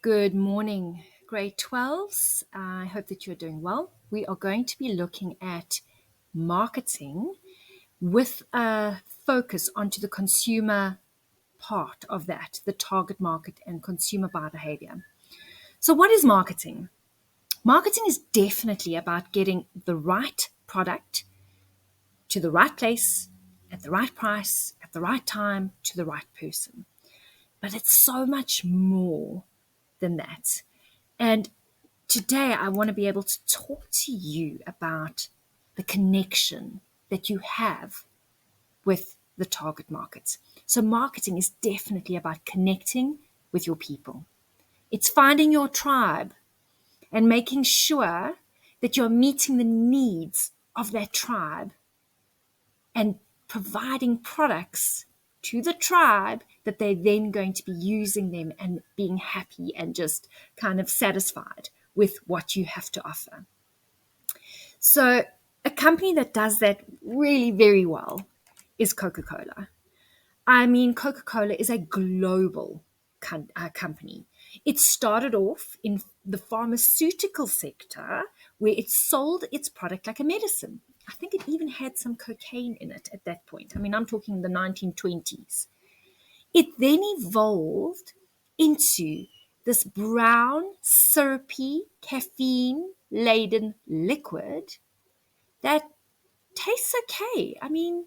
Good morning, grade 12s. I hope that you're doing well. We are going to be looking at marketing with a focus onto the consumer part of that, the target market and consumer buyer behavior. So what is marketing? Marketing is definitely about getting the right product to the right place, at the right price, at the right time, to the right person. But it's so much more than that. And today I want to be able to talk to you about the connection that you have with the target markets. So marketing is definitely about connecting with your people. It's finding your tribe and making sure that you're meeting the needs of that tribe and providing products to the tribe that they're then going to be using them and being happy and just kind of satisfied with what you have to offer. So a company that does that really very well is Coca-Cola. I mean, Coca-Cola is a global company. It started off in the pharmaceutical sector where it sold its product like a medicine. I think it even had some cocaine in it at that point. I mean, I'm talking the 1920s. It then evolved into this brown, syrupy, caffeine-laden liquid that tastes okay. I mean,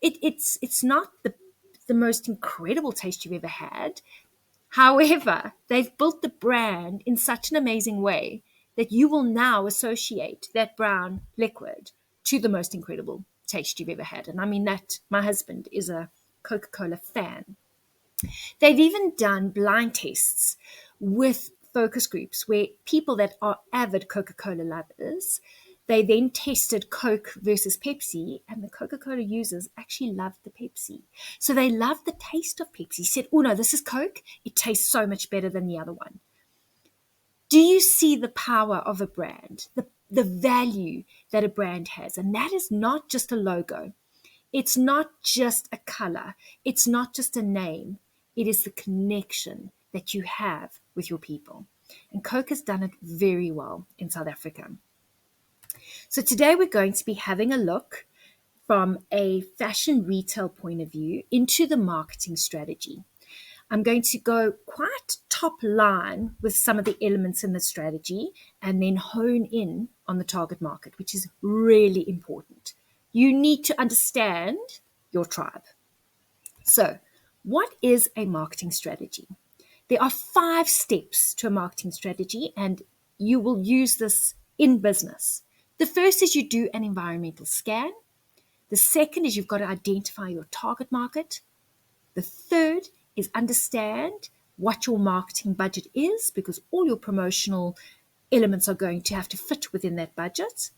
it's not the most incredible taste you've ever had. However, they've built the brand in such an amazing way that you will now associate that brown liquid to the most incredible taste you've ever had. And I mean that my husband is a Coca-Cola fan. They've even done blind tests with focus groups where people that are avid Coca-Cola lovers, they then tested Coke versus Pepsi, and the Coca-Cola users actually loved the Pepsi. So they loved the taste of Pepsi. Said, oh no, this is Coke. It tastes so much better than the other one. Do you see the power of a brand, the value that a brand has? And that is not just a logo. It's not just a color. It's not just a name. It is the connection that you have with your people. And Coke has done it very well in South Africa. So today we're going to be having a look from a fashion retail point of view into the marketing strategy. I'm going to go quite top line with some of the elements in the strategy and then hone in on the target market, which is really important. You need to understand your tribe. So, what is a marketing strategy? There are 5 steps to a marketing strategy, and you will use this in business. The first is you do an environmental scan. The second is you've got to identify your target market. The third is understand what your marketing budget is, because all your promotional elements are going to have to fit within that budget.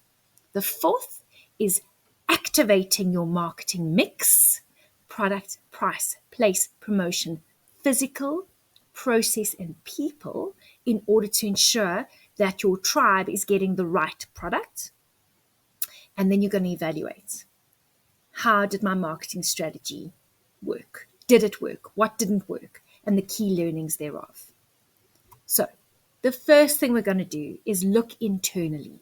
The fourth is activating your marketing mix: product, price, place, promotion, physical, process, and people, in order to ensure that your tribe is getting the right product. And then you're going to evaluate. How did my marketing strategy work? Did it work? What didn't work? And the key learnings thereof. So the first thing we're going to do is look internally.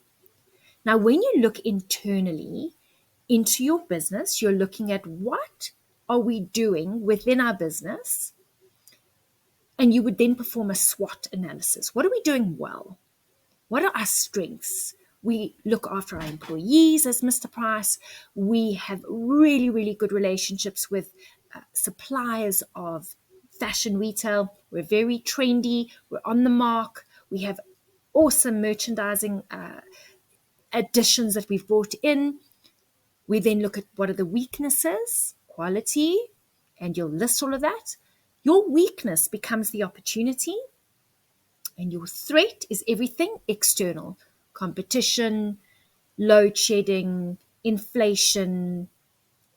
Now, when you look internally into your business, you're looking at what are we doing within our business, and you would then perform a SWOT analysis. What are we doing well? What are our strengths? We look after our employees as Mr. Price. We have really, really good relationships with suppliers of fashion retail. We're very trendy. We're on the mark. We have awesome merchandising additions that we've brought in. We then look at what are the weaknesses, quality, and you'll list all of that. Your weakness becomes the opportunity, and your threat is everything external: competition, load shedding, inflation,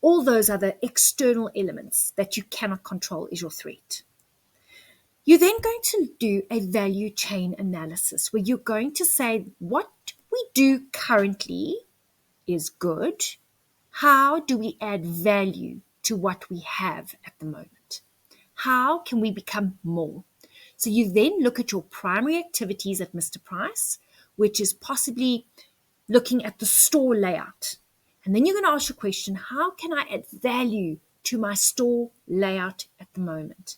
all those other external elements that you cannot control is your threat. You're then going to do a value chain analysis where you're going to say what we do currently is good. How do we add value to what we have at the moment? How can we become more? So you then look at your primary activities at Mr. Price, which is possibly looking at the store layout. And then you're going to ask your question, how can I add value to my store layout at the moment?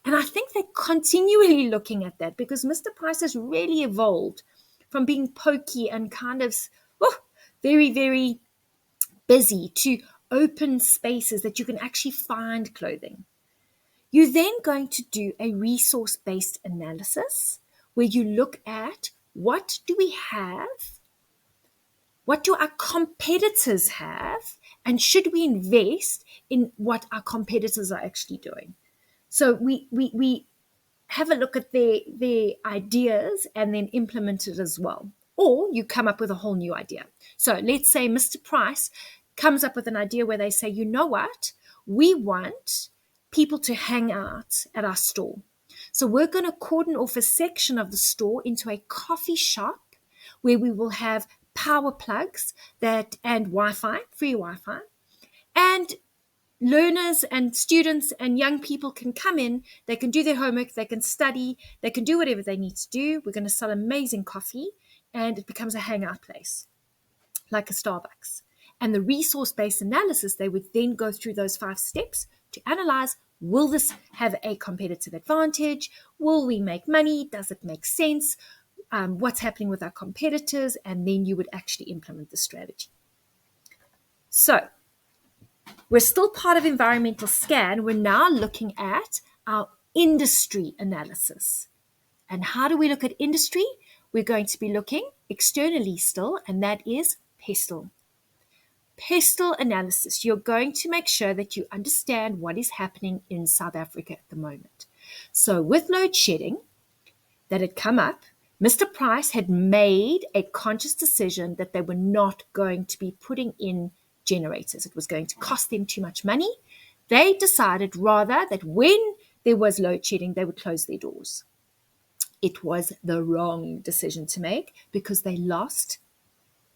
And I think they're continually looking at that because Mr. Price has really evolved from being pokey and kind of very, very busy to open spaces that you can actually find clothing. You're then going to do a resource-based analysis where you look at what do we have, what do our competitors have, and should we invest in what our competitors are actually doing? So we have a look at their ideas and then implement it as well. Or you come up with a whole new idea. So let's say Mr. Price comes up with an idea where they say, you know what? We want people to hang out at our store. So we're going to cordon off a section of the store into a coffee shop where we will have power plugs and Wi-Fi, free Wi-Fi, and learners and students and young people can come in, they can do their homework, they can study, they can do whatever they need to do. We're going to sell amazing coffee and it becomes a hangout place, like a Starbucks. And the resource-based analysis, they would then go through those 5 steps to analyze, will this have a competitive advantage? Will we make money? Does it make sense? What's happening with our competitors? And then you would actually implement the strategy. So we're still part of environmental scan. We're now looking at our industry analysis. And how do we look at industry? We're going to be looking externally still, and that is pestle. Pestle analysis. You're going to make sure that you understand what is happening in South Africa at the moment. So with load shedding that had come up, Mr. Price had made a conscious decision that they were not going to be putting in generators. It was going to cost them too much money. They decided rather that when there was load shedding, they would close their doors. It was the wrong decision to make because they lost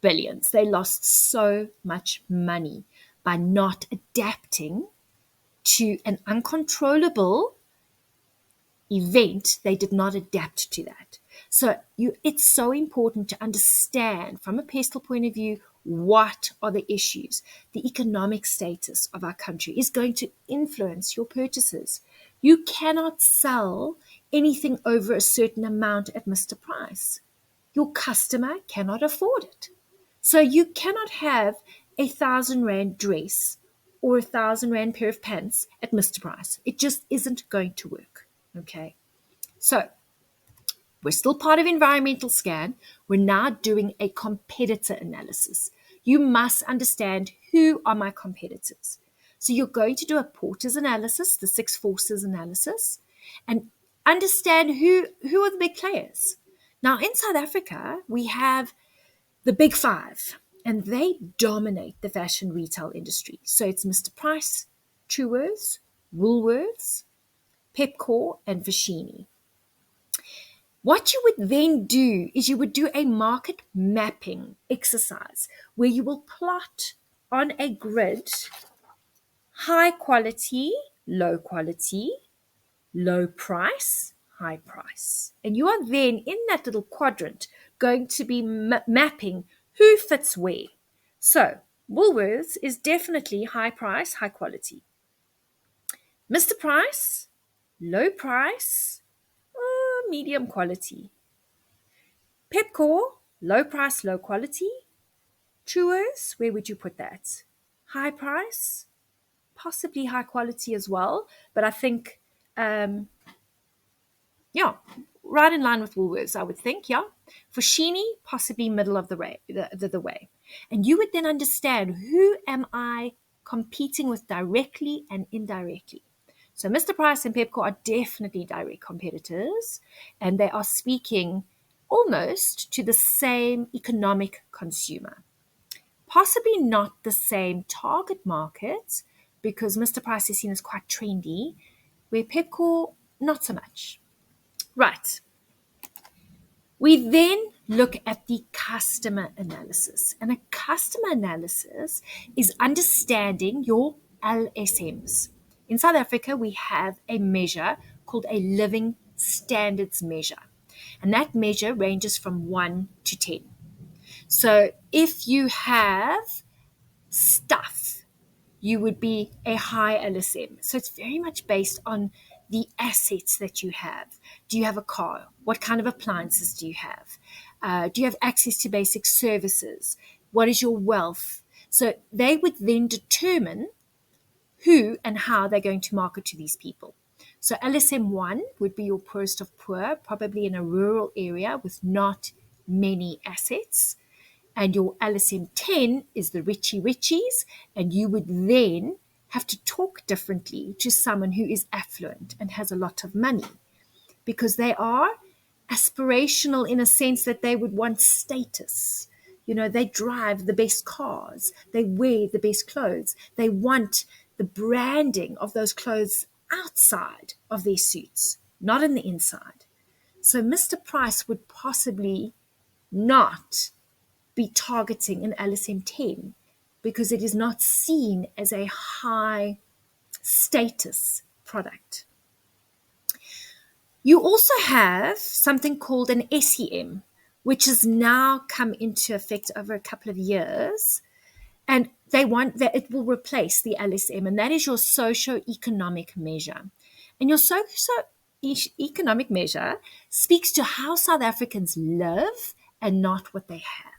billions. They lost so much money by not adapting to an uncontrollable event. They did not adapt to that. So it's so important to understand from a pestle point of view, what are the issues? The economic status of our country is going to influence your purchases. You cannot sell anything over a certain amount at Mr. Price. Your customer cannot afford it. So you cannot have a 1,000 Rand dress or a 1,000 Rand pair of pants at Mr. Price. It just isn't going to work. Okay. So we're still part of environmental scan. We're now doing a competitor analysis. You must understand who are my competitors. So you're going to do a Porter's analysis, the 6 forces analysis, and understand who are the big players. Now in South Africa, we have the big 5, and they dominate the fashion retail industry. So it's Mr. Price, Truworths, Woolworths, Pepkor, and Foschini. What you would then do is you would do a market mapping exercise where you will plot on a grid high quality, low price, high price. And you are then in that little quadrant going to be mapping who fits where. So Woolworths is definitely high price, high quality. Mr. Price, low price, medium quality. Pepkor, low price, low quality. Truworths, where would you put that? High price, possibly high quality as well, but I think, right in line with Woolworths, I would think, yeah. Foschini, possibly middle of the way. And you would then understand, who am I competing with directly and indirectly? So Mr. Price and Pepkor are definitely direct competitors, and they are speaking almost to the same economic consumer. Possibly not the same target market, because Mr. Price is seen as quite trendy, where Pepkor, not so much. Right. We then look at the customer analysis. And a customer analysis is understanding your LSMs. In South Africa, we have a measure called a living standards measure. And that measure ranges from 1 to 10. So if you have stuff, you would be a high LSM. So it's very much based on the assets that you have. Do you have a car? What kind of appliances do you have? Do you have access to basic services? What is your wealth? So they would then determine who and how they're going to market to these people. So LSM1 would be your poorest of poor, probably in a rural area with not many assets. And your LSM10 is the richies, and you would then have to talk differently to someone who is affluent and has a lot of money, because they are aspirational in a sense that they would want status. You know, they drive the best cars, they wear the best clothes, they want the branding of those clothes outside of their suits, not in the inside. So Mr. Price would possibly not be targeting an LSM10 because it is not seen as a high status product. You also have something called an SEM, which has now come into effect over a couple of years, and they want that it will replace the LSM, and that is your socio-economic measure. And your socio-economic measure speaks to how South Africans live and not what they have.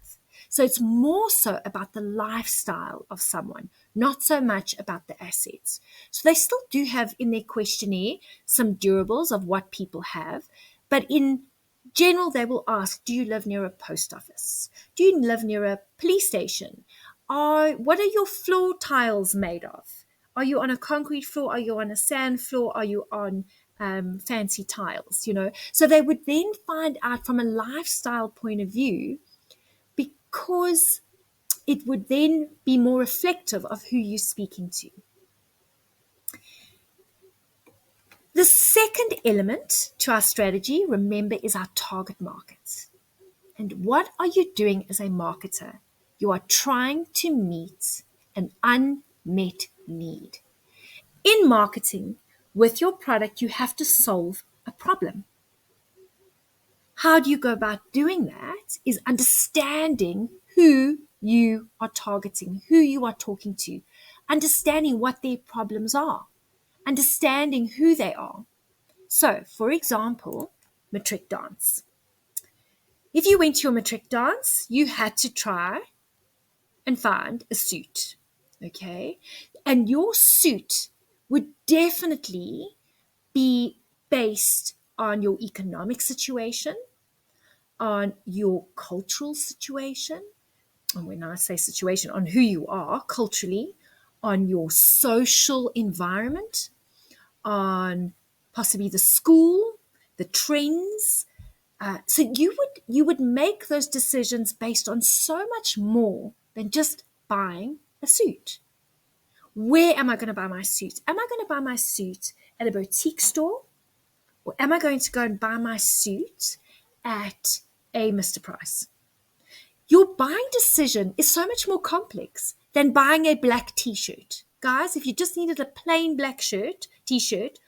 So it's more so about the lifestyle of someone, not so much about the assets. So they still do have in their questionnaire some durables of what people have, but in general, they will ask, do you live near a post office? Do you live near a police station? What are your floor tiles made of? Are you on a concrete floor? Are you on a sand floor? Are you on fancy tiles? You know, so they would then find out from a lifestyle point of view, because it would then be more reflective of who you're speaking to. The second element to our strategy, remember, is our target market. And what are you doing as a marketer? You are trying to meet an unmet need. In marketing, with your product, you have to solve a problem. How do you go about doing that is understanding who you are targeting, who you are talking to, understanding what their problems are, understanding who they are. So, for example, matric dance. If you went to your matric dance, you had to try and find a suit, okay? And your suit would definitely be based on your economic situation, on your cultural situation, and when I say situation, on who you are culturally, on your social environment, on possibly the school, the trends. So you would make those decisions based on so much more than just buying a suit. Where am I going to buy my suit? Am I going to buy my suit at a boutique store? Or am I going to go and buy my suit at a Mr. Price? Your buying decision is so much more complex than buying a black t-shirt. Guys, if you just needed a plain black t-shirt,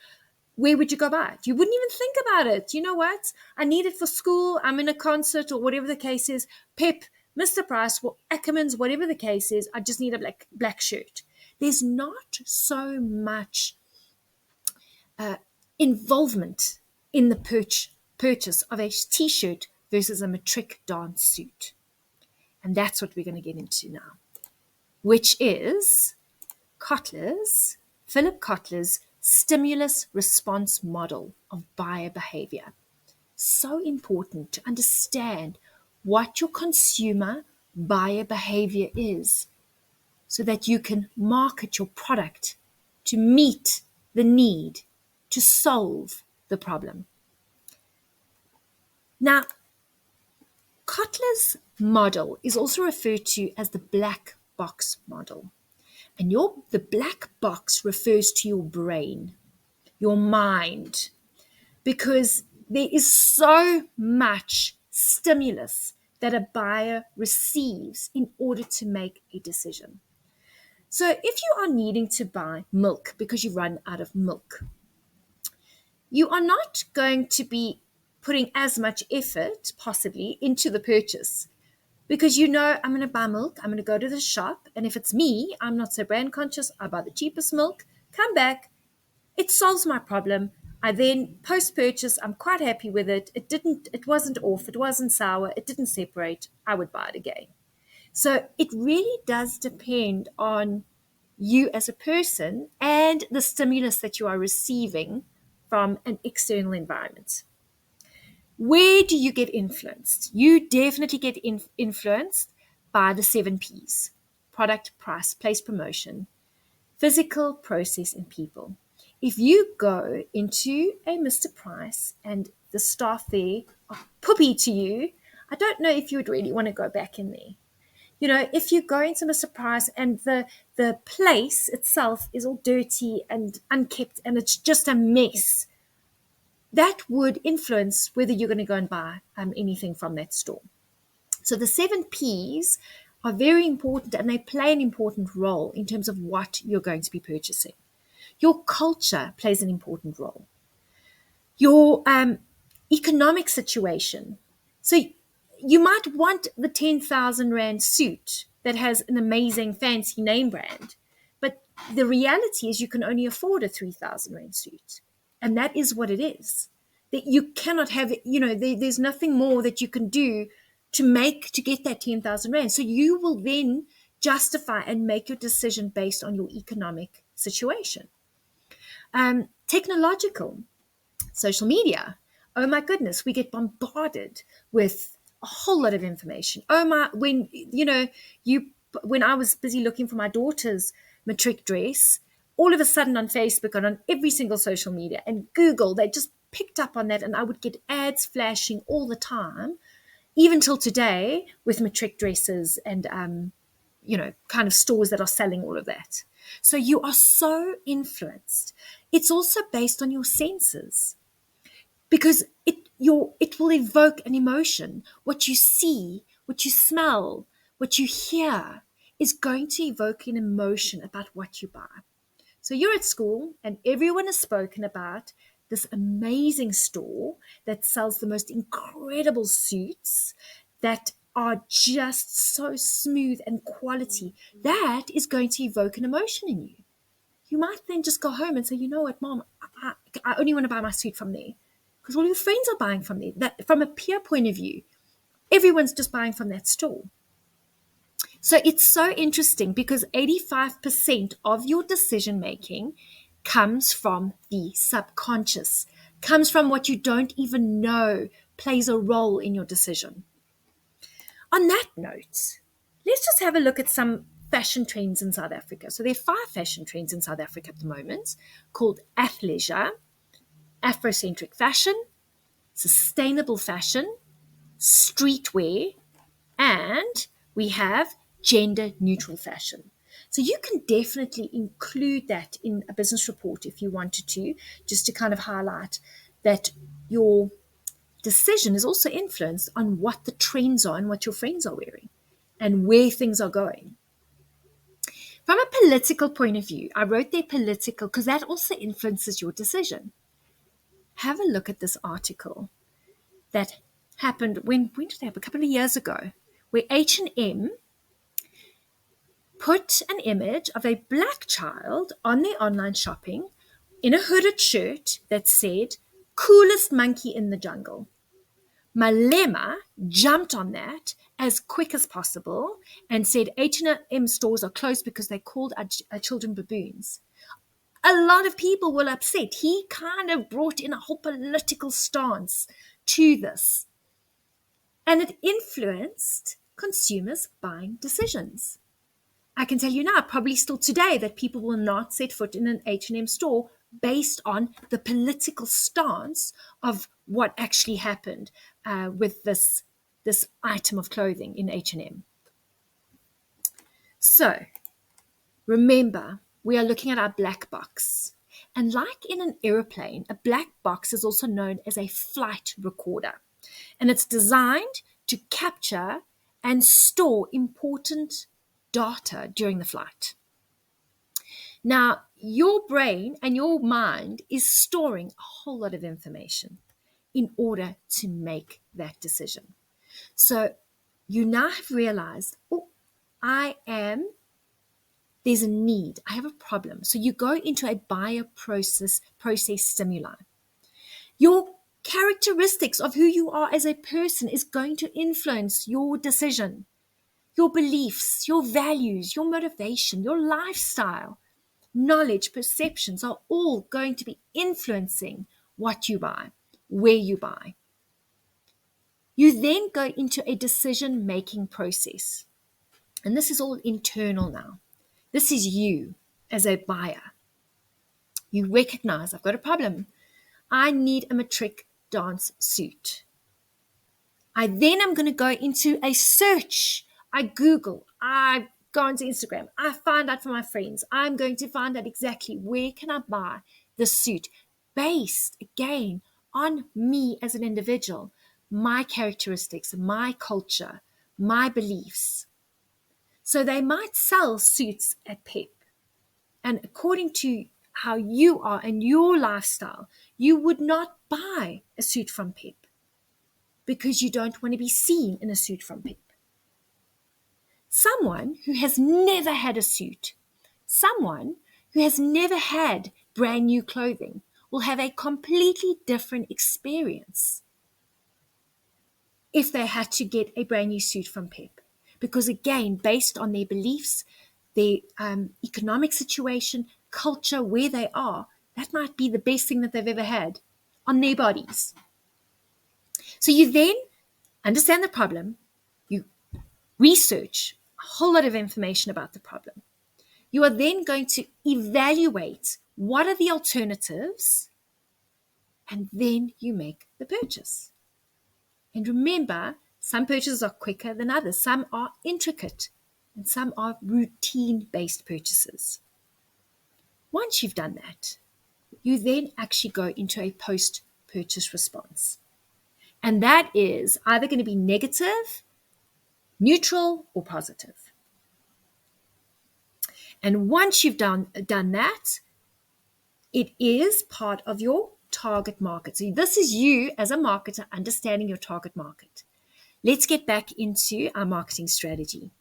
where would you go buy it? You wouldn't even think about it. You know what? I need it for school. I'm in a concert or whatever the case is. Pep, Mr. Price, Ackermans, whatever the case is, I just need a black shirt. There's not so much involvement in the purchase of a t-shirt versus a matric dance suit. And that's what we're going to get into now, which is Philip Kotler's stimulus response model of buyer behavior. So important to understand what your consumer buyer behavior is so that you can market your product to meet the need, to solve the problem. Now, Kotler's model is also referred to as the black box model. And the black box refers to your brain, your mind, because there is so much stimulus that a buyer receives in order to make a decision. So if you are needing to buy milk because you run out of milk, you are not going to be putting as much effort, possibly, into the purchase. Because I'm going to buy milk, I'm going to go to the shop, and if it's me, I'm not so brand conscious, I buy the cheapest milk, come back, it solves my problem. I then, post-purchase, I'm quite happy with it. It wasn't off, it wasn't sour, it didn't separate, I would buy it again. So it really does depend on you as a person and the stimulus that you are receiving from an external environment. Where do you get influenced? You definitely get influenced by the 7Ps: product, price, place, promotion, physical, process, and people. If you go into a Mr. Price and the staff there are poopy to you, I don't know if you would really want to go back in there. If you go into Mr. Price and the place itself is all dirty and unkept and it's just a mess, that would influence whether you're going to go and buy anything from that store. So the 7Ps are very important, and they play an important role in terms of what you're going to be purchasing. Your culture plays an important role. Your economic situation. So you might want the 10,000 Rand suit that has an amazing fancy name brand, but the reality is you can only afford a 3,000 Rand suit. And that is what it is. That you cannot have, there's nothing more that you can do to get that 10,000 Rand. So you will then justify and make your decision based on your economic situation. Technological, social media. Oh my goodness, we get bombarded with a whole lot of information. When I was busy looking for my daughter's matric dress, all of a sudden on Facebook and on every single social media and Google, they just picked up on that, and I would get ads flashing all the time, even till today, with matric dresses and kind of stores that are selling all of that. So you are so influenced. It's also based on your senses, because it will evoke an emotion. What you see, what you smell, what you hear is going to evoke an emotion about what you buy. So you're at school and everyone has spoken about this amazing store that sells the most incredible suits that are just so smooth and quality. That is going to evoke an emotion in you. You might then just go home and say, you know what, Mom, I only want to buy my suit from there because all your friends are buying from there. That, from a peer point of view, everyone's just buying from that store. So it's so interesting because 85% of your decision making comes from the subconscious, comes from what you don't even know plays a role in your decision. On that note, let's just have a look at some fashion trends in South Africa. So there are 5 fashion trends in South Africa at the moment called athleisure, Afrocentric fashion, sustainable fashion, streetwear, and we have gender neutral fashion. So you can definitely include that in a business report if you wanted to, just to kind of highlight that your decision is also influenced on what the trends are and what your friends are wearing and where things are going. From a political point of view, I wrote there political because that also influences your decision. Have a look at this article that happened, when did it happen? A couple of years ago, where H&M put an image of a black child on their online shopping in a hooded shirt that said, "Coolest monkey in the jungle." Malema jumped on that as quick as possible and said H&M stores are closed because they called our children baboons. A lot of people were upset. He kind of brought in a whole political stance to this. And it influenced consumers' buying decisions. I can tell you now, probably still today, that people will not set foot in an H&M store based on the political stance of what actually happened with this item of clothing in H&M. So, remember, we are looking at our black box. And like in an aeroplane, a black box is also known as a flight recorder. And it's designed to capture and store important data during the flight. Now, your brain and your mind is storing a whole lot of information in order to make that decision. So you now have realized, oh, there's a need, I have a problem. So you go into a buyer process stimuli. Your characteristics of who you are as a person is going to influence your decision, your beliefs, your values, your motivation, your lifestyle, knowledge, perceptions are all going to be influencing what you buy, where you buy. You then go into a decision-making process. And this is all internal now. This is you as a buyer. You recognize, I've got a problem. I need a matric dance suit. I then am going to go into a search. I Google, I go onto Instagram, I find out from my friends. I'm going to find out exactly where can I buy the suit based, again, on me as an individual, my characteristics, my culture, my beliefs. So they might sell suits at Pep. And according to how you are and your lifestyle, you would not buy a suit from Pep because you don't want to be seen in a suit from Pep. Someone who has never had a suit, someone who has never had brand new clothing will have a completely different experience if they had to get a brand new suit from Pep. Because again, based on their beliefs, their economic situation, culture, where they are, that might be the best thing that they've ever had on their bodies. So you then understand the problem, you research a whole lot of information about the problem. You are then going to evaluate what are the alternatives, and then you make the purchase. And remember, some purchases are quicker than others. Some are intricate, and some are routine-based purchases. Once you've done that, you then actually go into a post-purchase response. And that is either going to be negative, neutral, or positive. And once you've done that, it is part of your target market. So this is you as a marketer understanding your target market. Let's get back into our marketing strategy.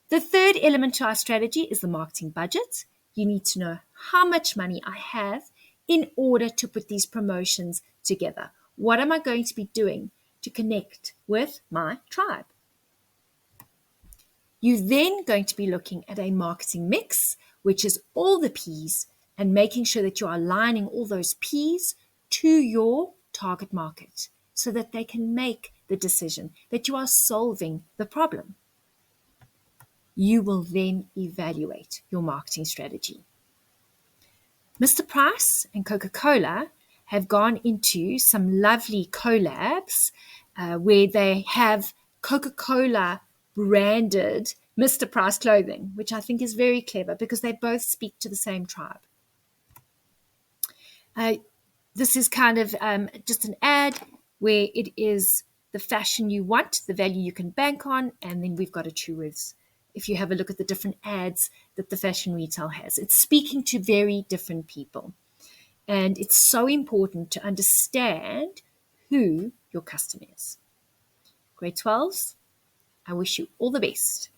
The third element to our strategy is the marketing budget. You need to know how much money I have in order to put these promotions together. What am I going to be doing to connect with my tribe? You're then going to be looking at a marketing mix, which is all the P's, and making sure that you're aligning all those P's to your target market so that they can make the decision, that you are solving the problem. You will then evaluate your marketing strategy. Mr. Price and Coca-Cola have gone into some lovely collabs where they have Coca-Cola branded Mr. Price clothing, which I think is very clever because they both speak to the same tribe. This is kind of just an ad where it is the fashion you want, the value you can bank on, and then we've got a True Words. If you have a look at the different ads that the fashion retail has, it's speaking to very different people. And it's so important to understand who your customer is. Grade 12s, I wish you all the best.